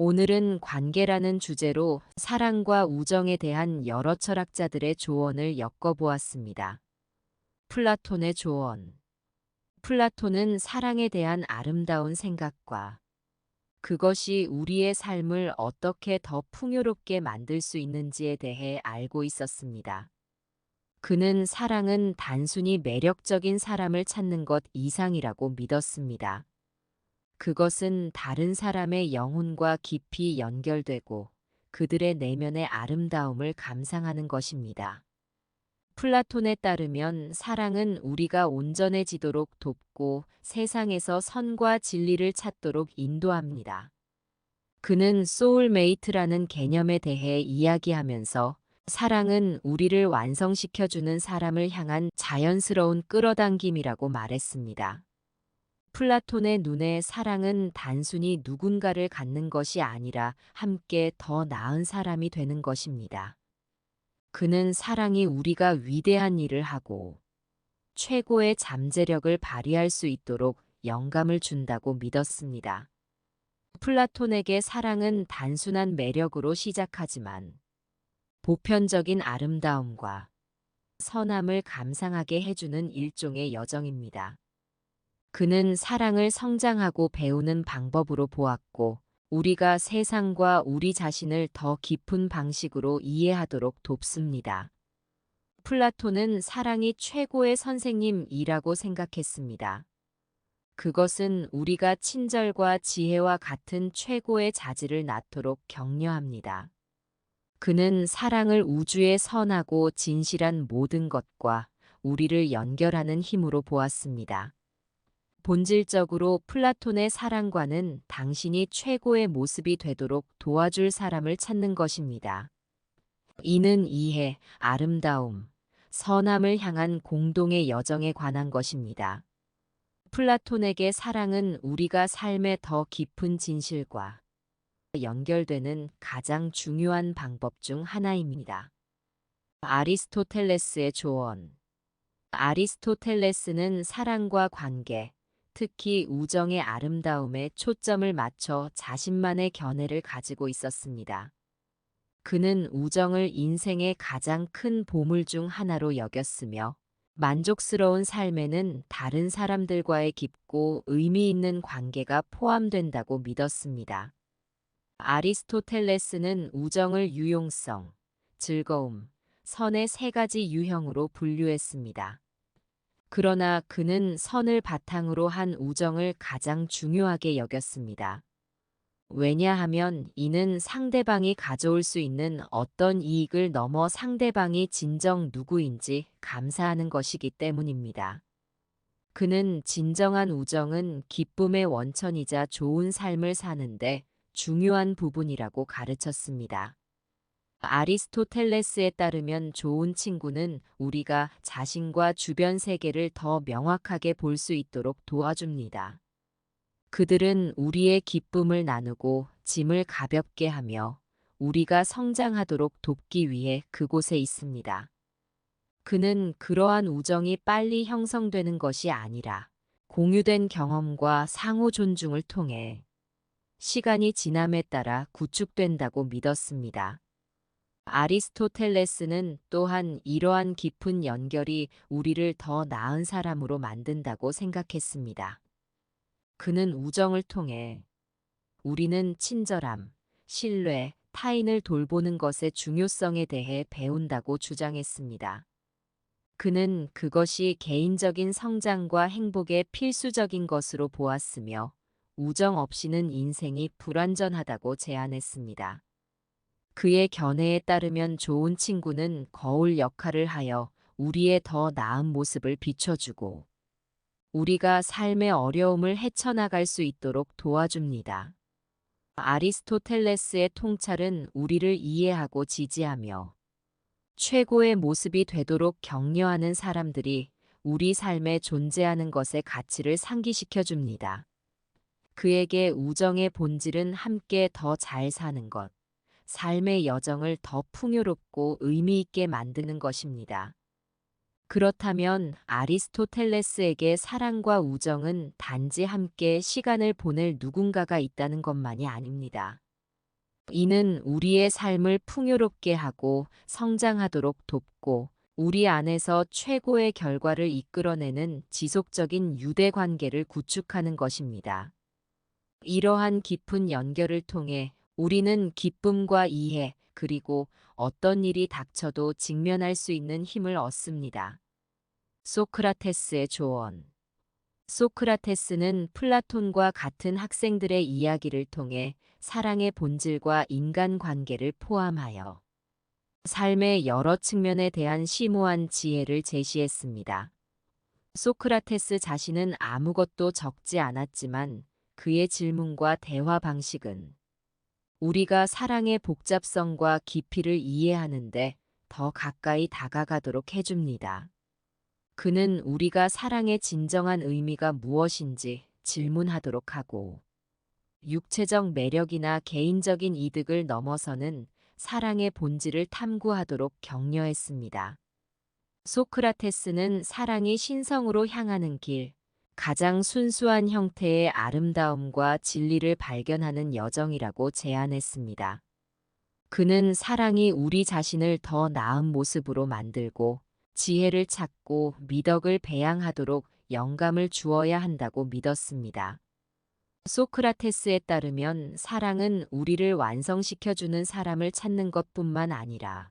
오늘은 관계라는 주제로 사랑과 우정에 대한 여러 철학자들의 조언을 엮어보았습니다. 플라톤의 조언. 플라톤은 사랑에 대한 아름다운 생각과 그것이 우리의 삶을 어떻게 더 풍요롭게 만들 수 있는지에 대해 알고 있었습니다. 그는 사랑은 단순히 매력적인 사람을 찾는 것 이상이라고 믿었습니다. 그것은 다른 사람의 영혼과 깊이 연결되고 그들의 내면의 아름다움을 감상하는 것입니다. 플라톤에 따르면 사랑은 우리가 온전해지도록 돕고 세상에서 선과 진리를 찾도록 인도합니다. 그는 소울메이트라는 개념에 대해 이야기하면서 사랑은 우리를 완성시켜주는 사람을 향한 자연스러운 끌어당김이라고 말했습니다. 플라톤의 눈에 사랑은 단순히 누군가를 갖는 것이 아니라 함께 더 나은 사람이 되는 것입니다. 그는 사랑이 우리가 위대한 일을 하고 최고의 잠재력을 발휘할 수 있도록 영감을 준다고 믿었습니다. 플라톤에게 사랑은 단순한 매력으로 시작하지만 보편적인 아름다움과 선함을 감상하게 해주는 일종의 여정입니다. 그는 사랑을 성장하고 배우는 방법으로 보았고, 우리가 세상과 우리 자신을 더 깊은 방식으로 이해하도록 돕습니다. 플라톤은 사랑이 최고의 선생님이라고 생각했습니다. 그것은 우리가 친절과 지혜와 같은 최고의 자질을 낳도록 격려합니다. 그는 사랑을 우주의 선하고 진실한 모든 것과 우리를 연결하는 힘으로 보았습니다. 본질적으로 플라톤의 사랑과는 당신이 최고의 모습이 되도록 도와줄 사람을 찾는 것입니다. 이는 이해, 아름다움, 선함을 향한 공동의 여정에 관한 것입니다. 플라톤에게 사랑은 우리가 삶의 더 깊은 진실과 연결되는 가장 중요한 방법 중 하나입니다. 아리스토텔레스의 조언. 아리스토텔레스는 사랑과 관계, 특히 우정의 아름다움에 초점을 맞춰 자신만의 견해를 가지고 있었습니다. 그는 우정을 인생의 가장 큰 보물 중 하나로 여겼으며, 만족스러운 삶에는 다른 사람들과의 깊고 의미 있는 관계가 포함된다고 믿었습니다. 아리스토텔레스는 우정을 유용성, 즐거움, 선의 세 가지 유형으로 분류했습니다. 그러나 그는 선을 바탕으로 한 우정을 가장 중요하게 여겼습니다. 왜냐하면 이는 상대방이 가져올 수 있는 어떤 이익을 넘어 상대방이 진정 누구인지 감사하는 것이기 때문입니다. 그는 진정한 우정은 기쁨의 원천이자 좋은 삶을 사는데 중요한 부분이라고 가르쳤습니다. 아리스토텔레스에 따르면 좋은 친구는 우리가 자신과 주변 세계를 더 명확하게 볼 수 있도록 도와줍니다. 그들은 우리의 기쁨을 나누고 짐을 가볍게 하며 우리가 성장하도록 돕기 위해 그곳에 있습니다. 그는 그러한 우정이 빨리 형성되는 것이 아니라 공유된 경험과 상호 존중을 통해 시간이 지남에 따라 구축된다고 믿었습니다. 아리스토텔레스는 또한 이러한 깊은 연결이 우리를 더 나은 사람으로 만든다고 생각했습니다. 그는 우정을 통해 우리는 친절함, 신뢰, 타인을 돌보는 것의 중요성에 대해 배운다고 주장했습니다. 그는 그것이 개인적인 성장과 행복의 필수적인 것으로 보았으며, 우정 없이는 인생이 불완전하다고 제안했습니다. 그의 견해에 따르면 좋은 친구는 거울 역할을 하여 우리의 더 나은 모습을 비춰주고 우리가 삶의 어려움을 헤쳐나갈 수 있도록 도와줍니다. 아리스토텔레스의 통찰은 우리를 이해하고 지지하며 최고의 모습이 되도록 격려하는 사람들이 우리 삶에 존재하는 것의 가치를 상기시켜 줍니다. 그에게 우정의 본질은 함께 더 잘 사는 것, 삶의 여정을 더 풍요롭고 의미 있게 만드는 것입니다. 그렇다면 아리스토텔레스에게 사랑과 우정은 단지 함께 시간을 보낼 누군가가 있다는 것만이 아닙니다. 이는 우리의 삶을 풍요롭게 하고 성장하도록 돕고 우리 안에서 최고의 결과를 이끌어내는 지속적인 유대 관계를 구축하는 것입니다. 이러한 깊은 연결을 통해 우리는 기쁨과 이해, 그리고 어떤 일이 닥쳐도 직면할 수 있는 힘을 얻습니다. 소크라테스의 조언. 소크라테스는 플라톤과 같은 학생들의 이야기를 통해 사랑의 본질과 인간관계를 포함하여 삶의 여러 측면에 대한 심오한 지혜를 제시했습니다. 소크라테스 자신은 아무것도 적지 않았지만 그의 질문과 대화 방식은 우리가 사랑의 복잡성과 깊이를 이해하는데 더 가까이 다가가도록 해줍니다. 그는 우리가 사랑의 진정한 의미가 무엇인지 질문하도록 하고 육체적 매력이나 개인적인 이득을 넘어서는 사랑의 본질을 탐구하도록 격려했습니다. 소크라테스는 사랑이 신성으로 향하는 길, 가장 순수한 형태의 아름다움과 진리를 발견하는 여정이라고 제안했습니다. 그는 사랑이 우리 자신을 더 나은 모습으로 만들고 지혜를 찾고 미덕을 배양하도록 영감을 주어야 한다고 믿었습니다. 소크라테스에 따르면 사랑은 우리를 완성시켜주는 사람을 찾는 것뿐만 아니라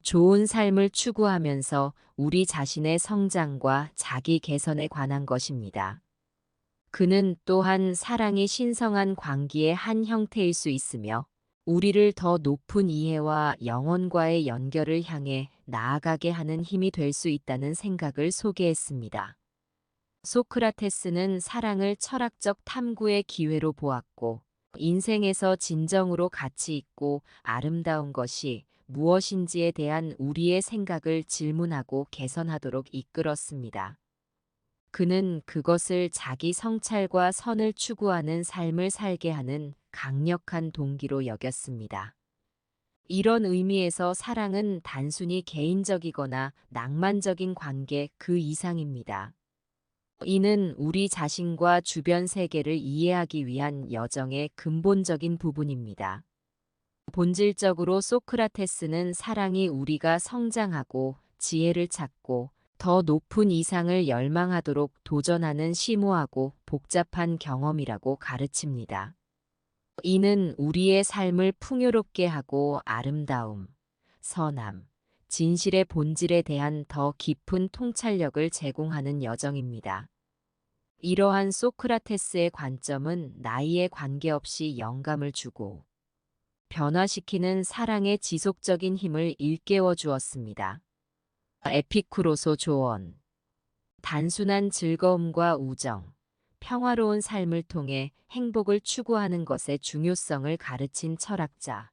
좋은 삶을 추구하면서 우리 자신의 성장과 자기 개선에 관한 것입니다. 그는 또한 사랑이 신성한 관계의 한 형태일 수 있으며 우리를 더 높은 이해와 영혼과의 연결을 향해 나아가게 하는 힘이 될 수 있다는 생각을 소개했습니다. 소크라테스는 사랑을 철학적 탐구의 기회로 보았고, 인생에서 진정으로 가치 있고 아름다운 것이 무엇인지에 대한 우리의 생각을 질문하고 개선하도록 이끌었습니다. 그는 그것을 자기 성찰과 선을 추구하는 삶을 살게 하는 강력한 동기로 여겼습니다. 이런 의미에서 사랑은 단순히 개인적이거나 낭만적인 관계 그 이상입니다. 이는 우리 자신과 주변 세계를 이해하기 위한 여정의 근본적인 부분입니다. 본질적으로 소크라테스는 사랑이 우리가 성장하고 지혜를 찾고 더 높은 이상을 열망하도록 도전하는 심오하고 복잡한 경험이라고 가르칩니다. 이는 우리의 삶을 풍요롭게 하고 아름다움, 선함, 진실의 본질에 대한 더 깊은 통찰력을 제공하는 여정입니다. 이러한 소크라테스의 관점은 나이에 관계없이 영감을 주고 변화시키는 사랑의 지속적인 힘을 일깨워 주었습니다. 에피쿠로소 조언. 단순한 즐거움과 우정, 평화로운 삶을 통해 행복을 추구하는 것의 중요성을 가르친 철학자.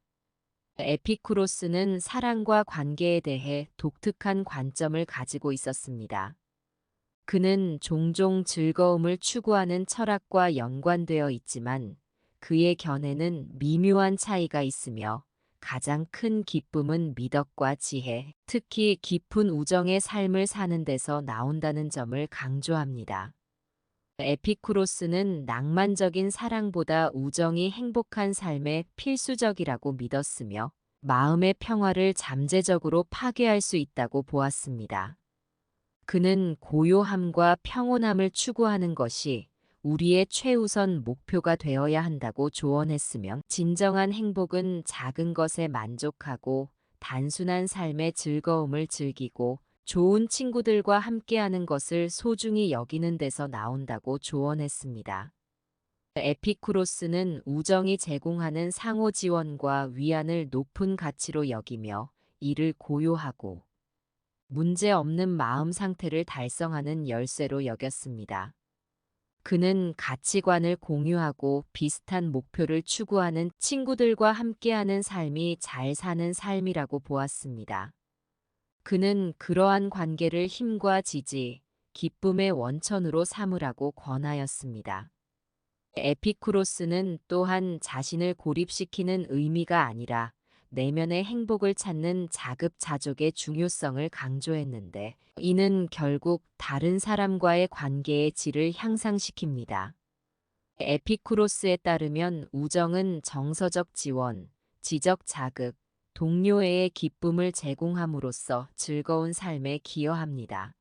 에피쿠로스는 사랑과 관계에 대해 독특한 관점을 가지고 있었습니다. 그는 종종 즐거움을 추구하는 철학과 연관되어 있지만 그의 견해는 미묘한 차이가 있으며 가장 큰 기쁨은 미덕과 지혜, 특히 깊은 우정의 삶을 사는 데서 나온다는 점을 강조합니다. 에피쿠로스는 낭만적인 사랑보다 우정이 행복한 삶의 필수적이라고 믿었으며 마음의 평화를 잠재적으로 파괴할 수 있다고 보았습니다. 그는 고요함과 평온함을 추구하는 것이 우리의 최우선 목표가 되어야 한다고 조언했으며 진정한 행복은 작은 것에 만족하고 단순한 삶의 즐거움을 즐기고 좋은 친구들과 함께하는 것을 소중히 여기는 데서 나온다고 조언했습니다. 에피쿠로스는 우정이 제공하는 상호 지원과 위안을 높은 가치로 여기며 이를 고요하고 문제 없는 마음 상태를 달성하는 열쇠로 여겼습니다. 그는 가치관을 공유하고 비슷한 목표를 추구하는 친구들과 함께하는 삶이 잘 사는 삶이라고 보았습니다. 그는 그러한 관계를 힘과 지지, 기쁨의 원천으로 삼으라고 권하였습니다. 에피쿠로스는 또한 자신을 고립시키는 의미가 아니라 내면의 행복을 찾는 자급자족의 중요성을 강조했는데 이는 결국 다른 사람과의 관계의 질을 향상시킵니다. 에피쿠로스에 따르면 우정은 정서적 지원, 지적 자극, 동료애의 기쁨을 제공함으로써 즐거운 삶에 기여합니다.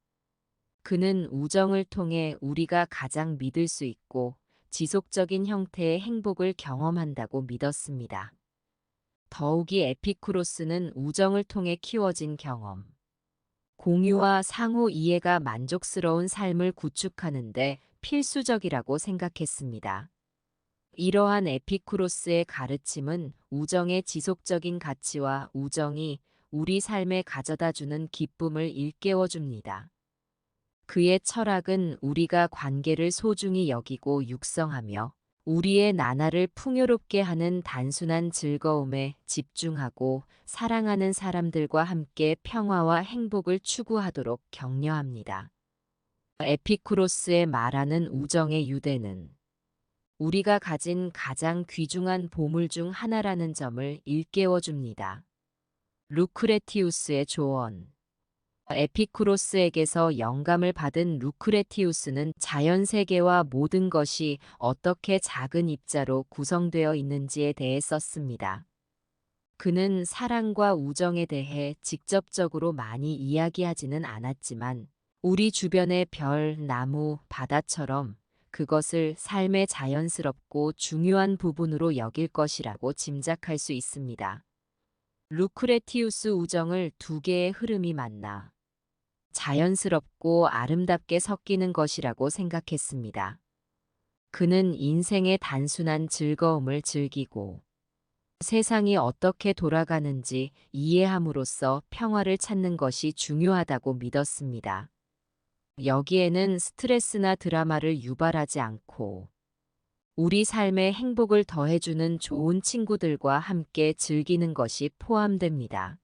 그는 우정을 통해 우리가 가장 믿을 수 있고 지속적인 형태의 행복을 경험한다고 믿었습니다. 더욱이 에피쿠로스는 우정을 통해 키워진 경험, 공유와 상호 이해가 만족스러운 삶을 구축하는데 필수적이라고 생각했습니다. 이러한 에피쿠로스의 가르침은 우정의 지속적인 가치와 우정이 우리 삶에 가져다주는 기쁨을 일깨워줍니다. 그의 철학은 우리가 관계를 소중히 여기고 육성하며 우리의 나날을 풍요롭게 하는 단순한 즐거움에 집중하고 사랑하는 사람들과 함께 평화와 행복을 추구하도록 격려합니다. 에피쿠로스의 말하는 우정의 유대는 우리가 가진 가장 귀중한 보물 중 하나라는 점을 일깨워줍니다. 루크레티우스의 조언. 에피쿠로스에게서 영감을 받은 루크레티우스는 자연 세계와 모든 것이 어떻게 작은 입자로 구성되어 있는지에 대해 썼습니다. 그는 사랑과 우정에 대해 직접적으로 많이 이야기하지는 않았지만 우리 주변의 별, 나무, 바다처럼 그것을 삶의 자연스럽고 중요한 부분으로 여길 것이라고 짐작할 수 있습니다. 루크레티우스 우정을 두 개의 흐름이 만나 자연스럽고 아름답게 섞이는 것이라고 생각했습니다. 그는 인생의 단순한 즐거움을 즐기고 세상이 어떻게 돌아가는지 이해함으로써 평화를 찾는 것이 중요하다고 믿었습니다. 여기에는 스트레스나 드라마를 유발하지 않고 우리 삶에 행복을 더해주는 좋은 친구들과 함께 즐기는 것이 포함됩니다.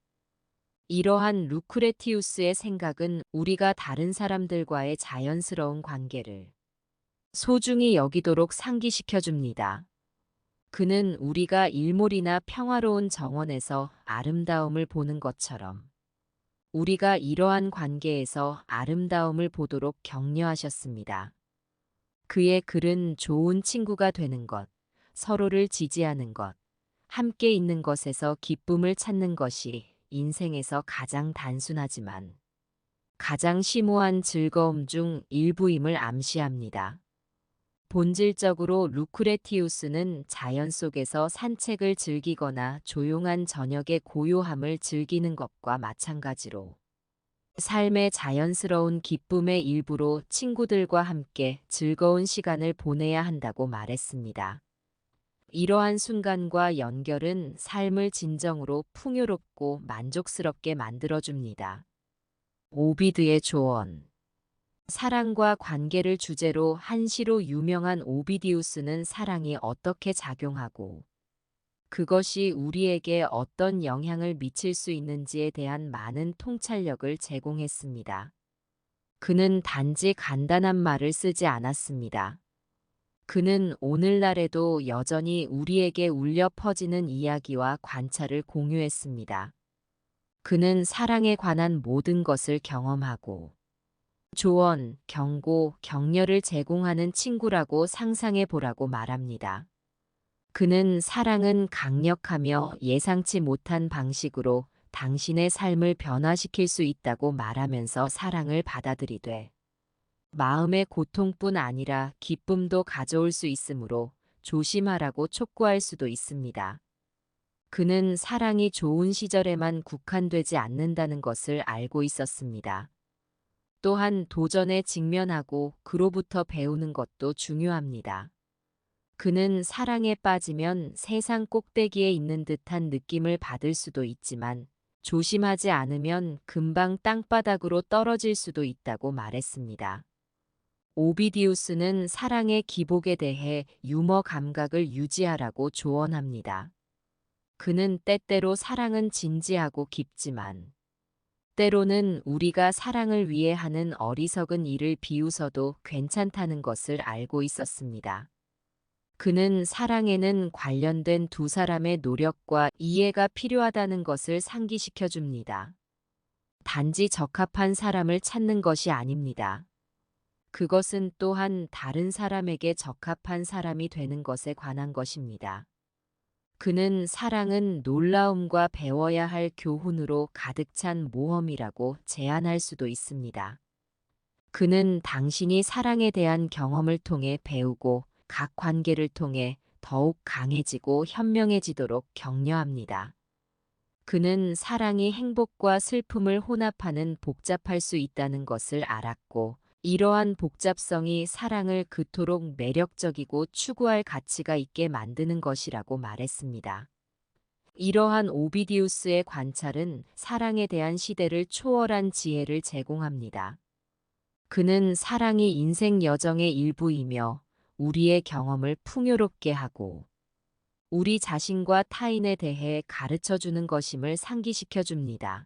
이러한 루크레티우스의 생각은 우리가 다른 사람들과의 자연스러운 관계를 소중히 여기도록 상기시켜 줍니다. 그는 우리가 일몰이나 평화로운 정원에서 아름다움을 보는 것처럼 우리가 이러한 관계에서 아름다움을 보도록 격려하셨습니다. 그의 글은 좋은 친구가 되는 것, 서로를 지지하는 것, 함께 있는 것에서 기쁨을 찾는 것이 인생에서 가장 단순하지만 가장 심오한 즐거움 중 일부임을 암시합니다. 본질적으로 루크레티우스는 자연 속에서 산책을 즐기거나 조용한 저녁의 고요함을 즐기는 것과 마찬가지로 삶의 자연스러운 기쁨의 일부로 친구들과 함께 즐거운 시간을 보내야 한다고 말했습니다. 이러한 순간과 연결은 삶을 진정으로 풍요롭고 만족스럽게 만들어줍니다. 오비드의 조언. 사랑과 관계를 주제로 한 시로 유명한 오비디우스는 사랑이 어떻게 작용하고 그것이 우리에게 어떤 영향을 미칠 수 있는지에 대한 많은 통찰력을 제공했습니다. 그는 단지 간단한 말을 쓰지 않았습니다. 그는 오늘날에도 여전히 우리에게 울려 퍼지는 이야기와 관찰을 공유했습니다. 그는 사랑에 관한 모든 것을 경험하고 조언, 경고, 격려를 제공하는 친구라고 상상해 보라고 말합니다. 그는 사랑은 강력하며 예상치 못한 방식으로 당신의 삶을 변화시킬 수 있다고 말하면서 사랑을 받아들이되 마음의 고통뿐 아니라 기쁨도 가져올 수 있으므로 조심하라고 촉구할 수도 있습니다. 그는 사랑이 좋은 시절에만 국한되지 않는다는 것을 알고 있었습니다. 또한 도전에 직면하고 그로부터 배우는 것도 중요합니다. 그는 사랑에 빠지면 세상 꼭대기에 있는 듯한 느낌을 받을 수도 있지만 조심하지 않으면 금방 땅바닥으로 떨어질 수도 있다고 말했습니다. 오비디우스는 사랑의 기복에 대해 유머 감각을 유지하라고 조언합니다. 그는 때때로 사랑은 진지하고 깊지만 때로는 우리가 사랑을 위해 하는 어리석은 일을 비웃어도 괜찮다는 것을 알고 있었습니다. 그는 사랑에는 관련된 두 사람의 노력과 이해가 필요하다는 것을 상기시켜 줍니다. 단지 적합한 사람을 찾는 것이 아닙니다. 그것은 또한 다른 사람에게 적합한 사람이 되는 것에 관한 것입니다. 그는 사랑은 놀라움과 배워야 할 교훈으로 가득 찬 모험이라고 제안할 수도 있습니다. 그는 당신이 사랑에 대한 경험을 통해 배우고 각 관계를 통해 더욱 강해지고 현명해지도록 격려합니다. 그는 사랑이 행복과 슬픔을 혼합하는 복잡할 수 있다는 것을 알았고, 이러한 복잡성이 사랑을 그토록 매력적이고 추구할 가치가 있게 만드는 것이라고 말했습니다. 이러한 오비디우스의 관찰은 사랑에 대한 시대를 초월한 지혜를 제공합니다. 그는 사랑이 인생 여정의 일부이며 우리의 경험을 풍요롭게 하고 우리 자신과 타인에 대해 가르쳐 주는 것임을 상기시켜 줍니다.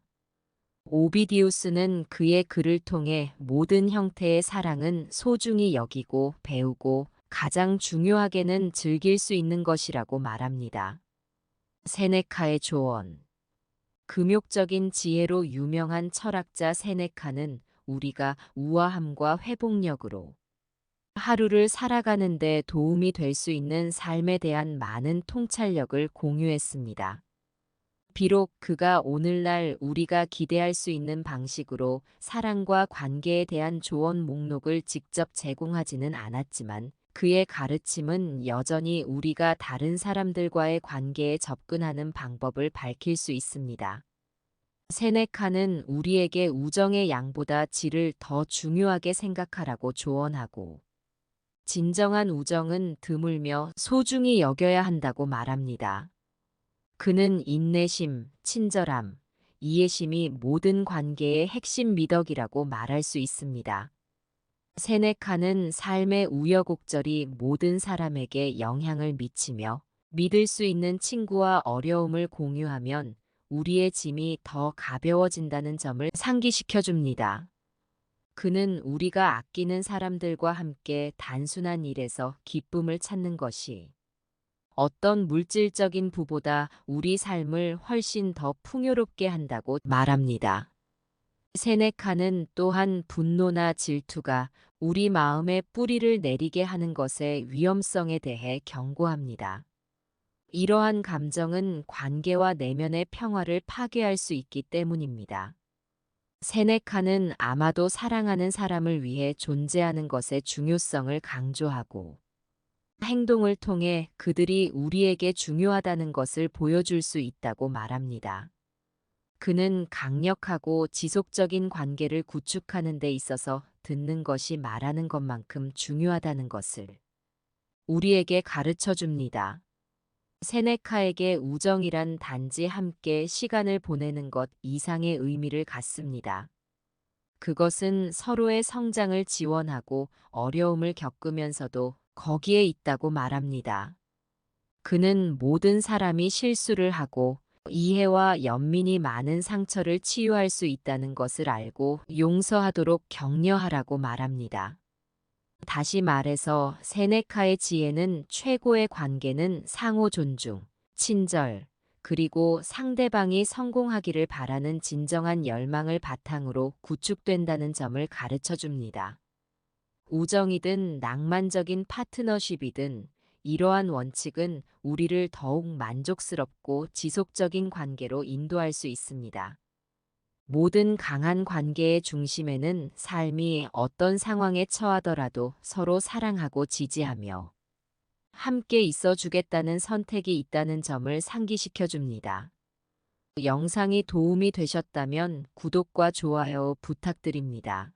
오비디우스는 그의 글을 통해 모든 형태의 사랑은 소중히 여기고 배우고 가장 중요하게는 즐길 수 있는 것이라고 말합니다. 세네카의 조언. 금욕적인 지혜로 유명한 철학자 세네카는 우리가 우아함과 회복력으로 하루를 살아가는 데 도움이 될 수 있는 삶에 대한 많은 통찰력을 공유했습니다. 비록 그가 오늘날 우리가 기대할 수 있는 방식으로 사랑과 관계에 대한 조언 목록을 직접 제공하지는 않았지만 그의 가르침은 여전히 우리가 다른 사람들과의 관계에 접근하는 방법을 밝힐 수 있습니다. 세네카는 우리에게 우정의 양보다 질을 더 중요하게 생각하라고 조언하고 진정한 우정은 드물며 소중히 여겨야 한다고 말합니다. 그는 인내심, 친절함, 이해심이 모든 관계의 핵심 미덕이라고 말할 수 있습니다. 세네카는 삶의 우여곡절이 모든 사람에게 영향을 미치며 믿을 수 있는 친구와 어려움을 공유하면 우리의 짐이 더 가벼워진다는 점을 상기시켜 줍니다. 그는 우리가 아끼는 사람들과 함께 단순한 일에서 기쁨을 찾는 것이 어떤 물질적인 부보다 우리 삶을 훨씬 더 풍요롭게 한다고 말합니다. 세네카는 또한 분노나 질투가 우리 마음에 뿌리를 내리게 하는 것의 위험성에 대해 경고합니다. 이러한 감정은 관계와 내면의 평화를 파괴할 수 있기 때문입니다. 세네카는 아마도 사랑하는 사람을 위해 존재하는 것의 중요성을 강조하고 행동을 통해 그들이 우리에게 중요하다는 것을 보여줄 수 있다고 말합니다. 그는 강력하고 지속적인 관계를 구축하는 데 있어서 듣는 것이 말하는 것만큼 중요하다는 것을 우리에게 가르쳐 줍니다. 세네카에게 우정이란 단지 함께 시간을 보내는 것 이상의 의미를 갖습니다. 그것은 서로의 성장을 지원하고 어려움을 겪으면서도 거기에 있다고 말합니다. 그는 모든 사람이 실수를 하고 이해와 연민이 많은 상처를 치유할 수 있다는 것을 알고 용서하도록 격려하라고 말합니다. 다시 말해서 세네카의 지혜는 최고의 관계는 상호 존중, 친절, 그리고 상대방이 성공하기를 바라는 진정한 열망을 바탕으로 구축된다는 점을 가르쳐 줍니다. 우정이든 낭만적인 파트너십이든 이러한 원칙은 우리를 더욱 만족스럽고 지속적인 관계로 인도할 수 있습니다. 모든 강한 관계의 중심에는 삶이 어떤 상황에 처하더라도 서로 사랑하고 지지하며 함께 있어 주겠다는 선택이 있다는 점을 상기시켜 줍니다. 영상이 도움이 되셨다면 구독과 좋아요 부탁드립니다.